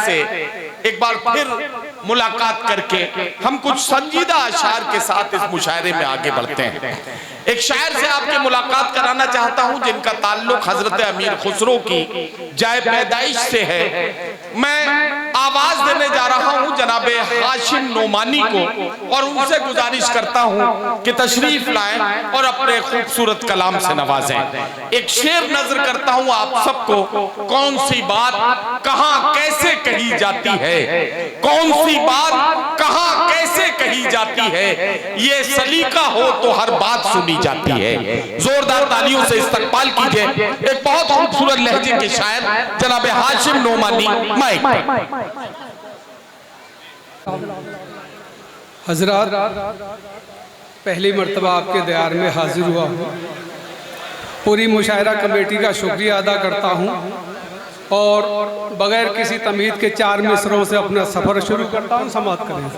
से एक बार फिर मुलाकात करके हम कुछ संजीदा अशार के साथ इस मुशायरे में आगे बढ़ते हैं। एक शायर से आपकी मुलाकात कराना चाहता हूं जिनका ताल्लुक हजरत अमीर खुसरो की जाए पैदाइश से है। मैं आवाज देने जा रहा हूं जनाबे हाशिम नोमानी को और उनसे गुजारिश करता हूं कि तशरीफ लाएं और अपने खूबसूरत कलाम से नवाजें। एक शेर नजर करता हूं आप सबको, कौन सी बात कहां कैसे कही जाती है, कौन सी बात कहां कैसे कही जाती है, ये सलीका हो तो हर बात सुनी जाती है। जोरदार तालियों से इस्तकबाल कीजिए एक बहुत खूबसूरत लहजे के शायर जनाबे हाशिम नोमानी। माइक हजरात, पहली मर्तबा आपके दयार में हाजिर हुआ हूँ। पूरी मुशायरा कमेटी का शुक्रिया अदा करता हूँ और बगैर किसी तमहीद के 4 मिसरों से अपना सफ़र शुरू करता हूँ। समाअत करें।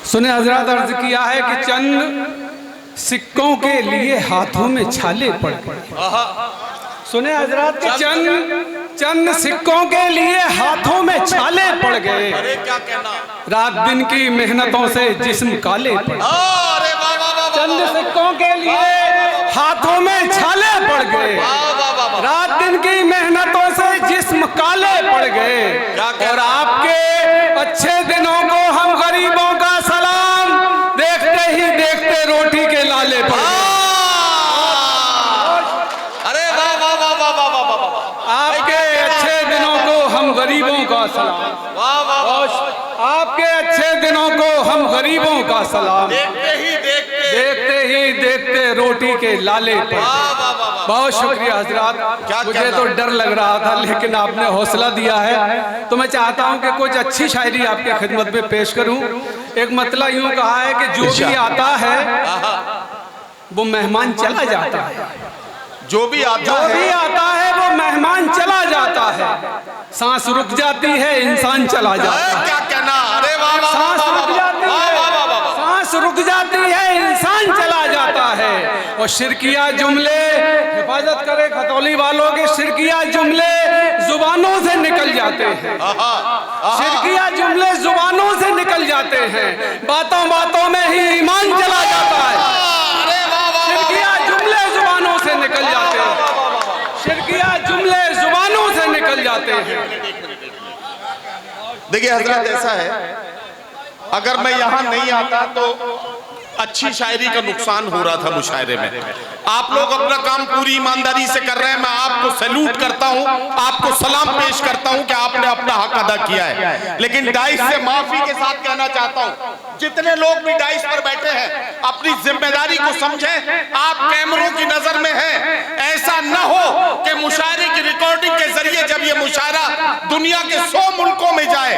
सुने हजरात, अर्ज किया है कि चंद सिक्कों के लिए हाथों में छाले पड़ गए। सुने हजरात के चंद सिक्कों के लिए हाथों में छाले पड़ गए। अरे क्या कहना, रात दिन की मेहनतों से जिस्म काले पड़ गए। चंद सिक्कों के लिए हाथों में छाले पड़ गए। रात दिन की मेहनतों से जिस्म काले पड़ गए। और आपके अच्छे दिनों को हम गरीबों का सलाम, देखते ही देखते रोटी के लाले पड़ गए। आपके अच्छे दिनों को हम गरीबों का सलाम, आपके अच्छे दिनों को हम गरीबों का सलाम, देखते ही देखते रोटी के लाले पर। बहुत शुक्रिया हजरात। मुझे तो डर लग रहा था लेकिन आपने हौसला दिया है तो मैं चाहता हूं कि कुछ अच्छी शायरी आपके खिदमत में पेश करूं। एक मतला यूं कहा है कि जो भी आता है वो मेहमान चला जाता है, जो भी आता है वो मेहमान चला जाता है। सांस रुक जाती है, इंसान चला जाता है। क्या कहना, अरे वाह, सांस रुक जाती है, सांस रुक जाती है, इंसान चला जाता है। और शिरकिया जुमले, हिफाजत करे खतौली वालों के, शिरकिया जुमले जुबानों से निकल जाते हैं। शिरकिया जुमले जुबानों से निकल जाते हैं, बातों बातों में ही ईमान चला जाता है। शिरकिया जुमले जुबानों से निकल जाते हैं, शिरकिया जुमले जुबानों से निकल जाते हैं। देखिए हजरत, ऐसा है अगर मैं यहाँ नहीं आता तो अच्छी शायरी का नुकसान हो रहा था मुशायरे में। आप लोग अपना काम पूरी ईमानदारी से कर रहे हैं, मैं आपको सैल्यूट करता हूं, आपको सलाम पेश करता हूं कि आपने अपना हक अदा किया है। लेकिन डाइस से माफी के साथ कहना चाहता हूं, जितने लोग भी डाइस पर बैठे हैं अपनी जिम्मेदारी को समझें। आप कैमरों की नजर में हैं, ऐसा न हो कि मुशायरे की रिकॉर्डिंग के जरिए जब ये मुशायरा दुनिया के 100 मुल्कों में जाए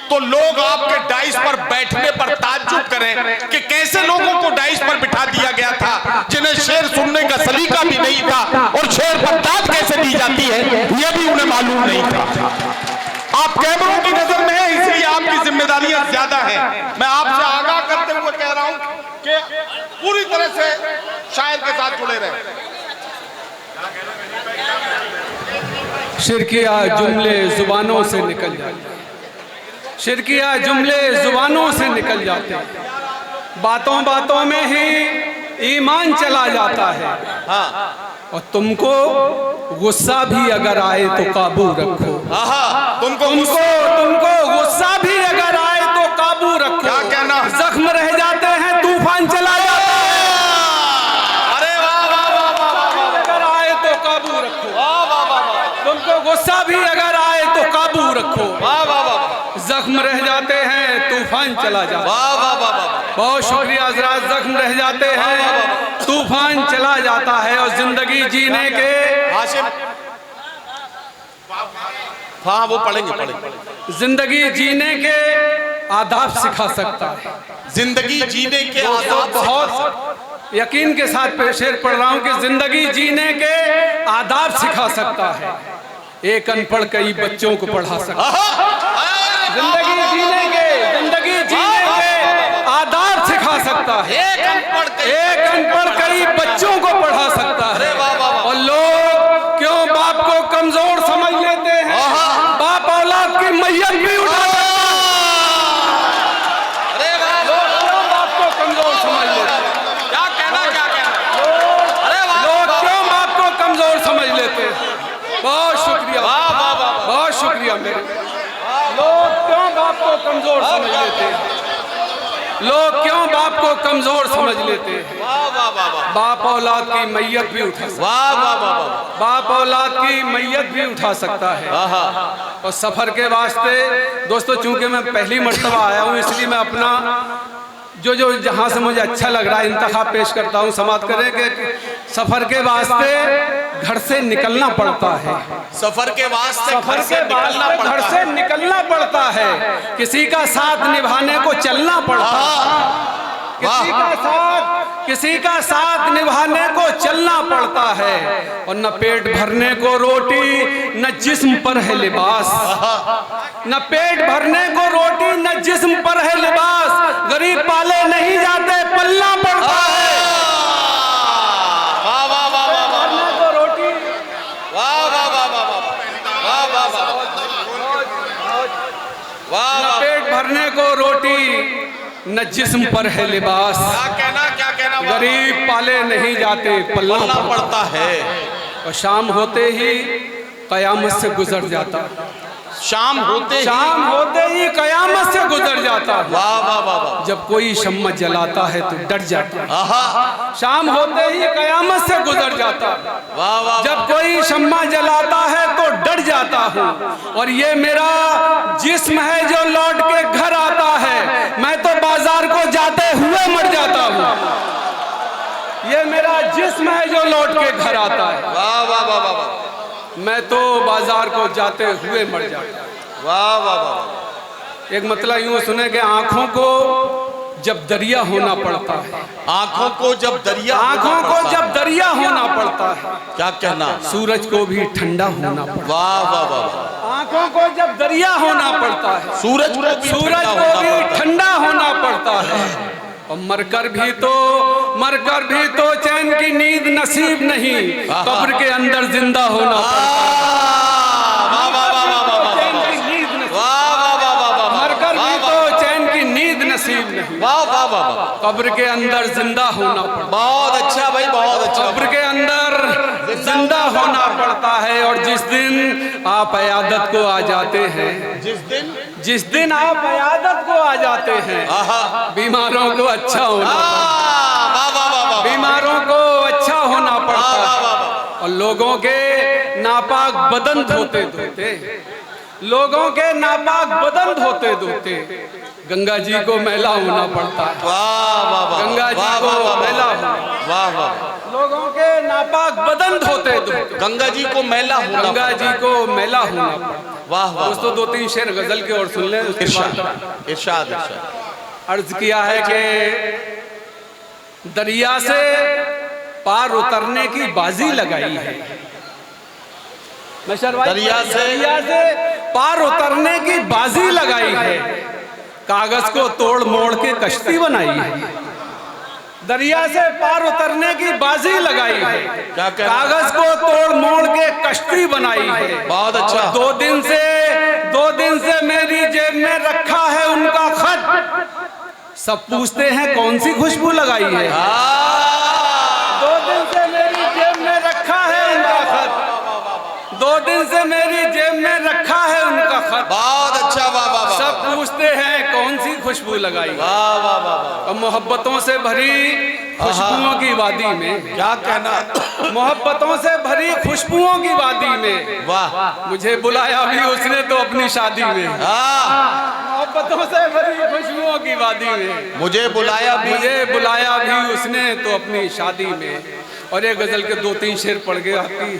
तो लोग आपके डाइस पर बैठने पर ताज्जुब करें कि कैसे लोगों को डाइस पर बिठा दिया गया था जिन्हें शेर सुनने का सलीका भी नहीं था और शेर पर दाद कैसे दी जाती है यह भी उन्हें मालूम नहीं था। आप कैमरों की नजर में हैं, इसलिए आपकी जिम्मेदारियां ज्यादा हैं। मैं आपसे आगाह करते हुए कह रहा हूं कि पूरी तरह से शायर के साथ जुड़े रहे। शिरकिया जुमले जुबानों से निकल जाते हैं, शिरकिया जुमले जुबानों से निकल जाते हैं, बातों बातों में ही ईमान चला जाता है। और तुमको गुस्सा भी अगर आए तो काबू रखो। तुमको गुस्सा भी अगर आए तो काबू रखो। क्या कहना, जख्म रह जाते हैं, तूफान चला जाता है। अरे वाह वाह वाह, अगर आए तो काबू रखो। तुमको गुस्सा भी अगर आए तो काबू रखो। जख्म रह जाते हैं, तूफान चला जाता है। बहुत शुक्रिया हजरात। जख्म रह जाते हैं, तूफान चला जाता है। और जिंदगी जीने के हाँ वो पढ़ेंगे। जिंदगी जीने के आदाब सिखा सकता है। जिंदगी जीने के आदाब, बहुत यकीन के साथ शेर पढ़ रहा हूं कि जिंदगी जीने के आदाब सिखा सकता है। एक अनपढ़ कई बच्चों को पढ़ा सकता है। जिंदगी जीने के आदाब सिखा सकता है। एक अनपढ़ कई बच्चों को पढ़ा सकता है। और लोग क्यों बाप को कमजोर समझ लेते हैं, बाप औलाद मेरे। लोग क्यों बाप को कमजोर समझ लेते हैं? लोग क्यों बाप को कमजोर समझ लेते हैं? बाप औलाद की मैयत भी उठा सकता है, बाप औलाद की मैयत भी उठा सकता है। और सफर के वास्ते दोस्तों, चूंकि मैं पहली मर्तबा आया हूँ, इसलिए मैं अपना जो जहाँ से मुझे अच्छा लग रहा है इंतखाब पेश करता हूँ। समाप्त करें कि सफर के वास्ते घर से निकलना पड़ता है, सफर के वास्ते घर से निकलना पड़ता है, किसी का साथ निभाने को चलना पड़ता है, किसी का साथ निभाने को चलना पड़ता है। और न पेट भरने को रोटी, न जिस्म पर है लिबास, न पेट भरने को रोटी, न जिस्म पर है लिबास। गरीब पाले नहीं जाते, पलना पड़ता है। भरने को रोटी, न पेट भरने को रोटी, न जिस्म पर है लिबास। क्या कहना गरीब पाले नहीं जाते, पलना पड़ता है। और शाम होते ही कयामत से गुजर जाता, शाम होते ही कयामत से गुजर जाता। वाह। जब कोई शम्मा जलाता है तो डर जाता, शाम होते ही कयामत से गुजर जाता। जब कोई शम्मा जलाता है तो डर जाता हूँ। और ये मेरा जिस्म है जो लौट के घर आता है, मैं तो बाजार को जाते हुए मर जाता हूँ। ये मेरा जिस्म है जो लौट के घर आता है, मैं तो बाजार को जाते हुए मर जाता। एक मतलब यूं सुने कि आंखों को जब दरिया होना पड़ता है, आंखों को जब दरिया होना पड़ता है, क्या कहना, सूरज को भी ठंडा होना पड़ता है। वाह। आंखों को जब दरिया होना पड़ता है, सूरज को भी ठंडा होना पड़ता है। और मरकर भी तो चैन की नींद नसीब नहीं, कब्र के अंदर जिंदा होना पड़ता है। मरकर भी तो चैन की नींद नसीब नहीं, कब्र के अंदर जिंदा होना पड़ता है। बहुत अच्छा भाई, बहुत अच्छा। कब्र के अंदर जिंदा होना पड़ता है। और जिस दिन आप अयादत को आ जाते हैं, जिस दिन आप अयादत को आ जाते हैं, बीमारों को अच्छा होना पड़ता है। और लोगों के नापाक बदन धोते धोते गंगा जी को मैला होना पड़ता है। गंगा जी को मैला होना, लोगों के नापाक बदन धोते गंगा जी को मैला होना पड़ता। वाह। दोस्तों 2-3 शेर गजल के और सुन लें। इरशाद। अर्ज किया है कि दरिया से पार उतरने की बाजी लगाई है, दरिया से पार उतरने की बाजी लगाई है, कागज को तोड़ मोड़ के कश्ती बनाई है। दरिया से पार उतरने की बाजी लगाई है, कागज को तोड़ मोड़ के कश्ती बनाई है। बहुत अच्छा। 2 दिन से मेरी जेब में रखा है उनका खत, सब पूछते हैं कौन सी खुशबू लगाई है। 2 दिन से मेरी जेब में रखा है उनका खत, 2 दिन से मेरी जेब में रखा है उनका खत। बहुत अच्छा। सब पूछते हैं कौन सी खुशबू लगाई। और मोहब्बतों से भरी खुशबुओं की वादी में, क्या कहना, मोहब्बतों से भरी खुशबुओं की वादी में, मुझे बुलाया भी उसने तो अपनी शादी में। मोहब्बतों से भरी खुशबुओं की वादी में, मुझे बुलाया भी उसने तो अपनी शादी में। और एक गजल के 2-3 शेर पढ़ के आपकी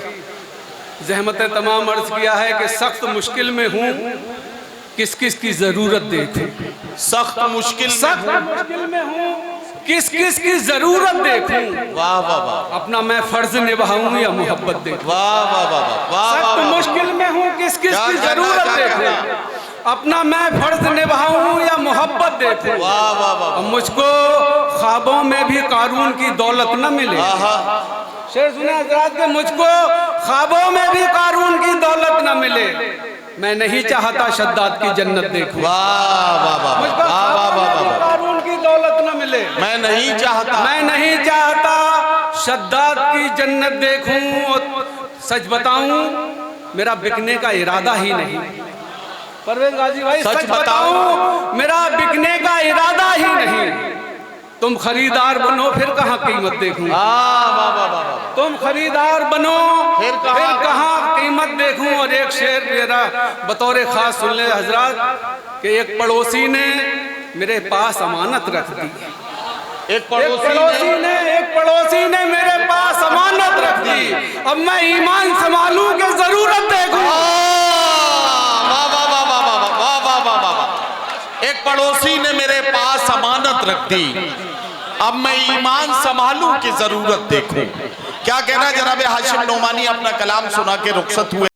जहमत तमाम अर्ज किया है कि सख्त मुश्किल में हूँ, किस किस की जरूरत देखूं। सख्त मुश्किल में हूँ, किस किस की जरूरत देखूं। अपना मैं फर्ज निभाऊं या मोहब्बत देखूं। सख्त मुश्किल में हूँ, किस किस की जरूरत देखूं। अपना मैं फर्ज निभाऊं या मोहब्बत देखूं। मुझको ख्वाबों में भी कारून की दौलत न मिले। शेर सुने हजरात के, मुझको ख्वाबों में भी कारून की दौलत न मिले, मैं नहीं चाहता शद्दाद की जन्नत देखूं। मुझको कारून की दौलत न मिले, मैं नहीं चाहता शद्दाद की जन्नत देखूं। सच बताऊं, मेरा बिकने का इरादा ही नहीं, परवेज गाजी भाई सच सच बताऊं, मेरा बिकने का इरादा ही नहीं। तुम खरीदार बनो फिर कहाँ कीमत देखूं। तुम खरीदार बनो फिर कहाँ कीमत देखूं। और एक शेर मेरा बतौर खास सुन ले हजरात, कि एक पड़ोसी ने मेरे पास अमानत रख दी। एक पड़ोसी ने मेरे पास अमानत रख दी। अब मैं ईमान संभालूं कि जरूरत देखूं। एक पड़ोसी ने मेरे पास अमानत रख दी, अब मैं ईमान संभालूं कि जरूरत देखूं। क्या कहना जनाब हाशिम नोमानी अपना कलाम सुना के रुखसत हुए।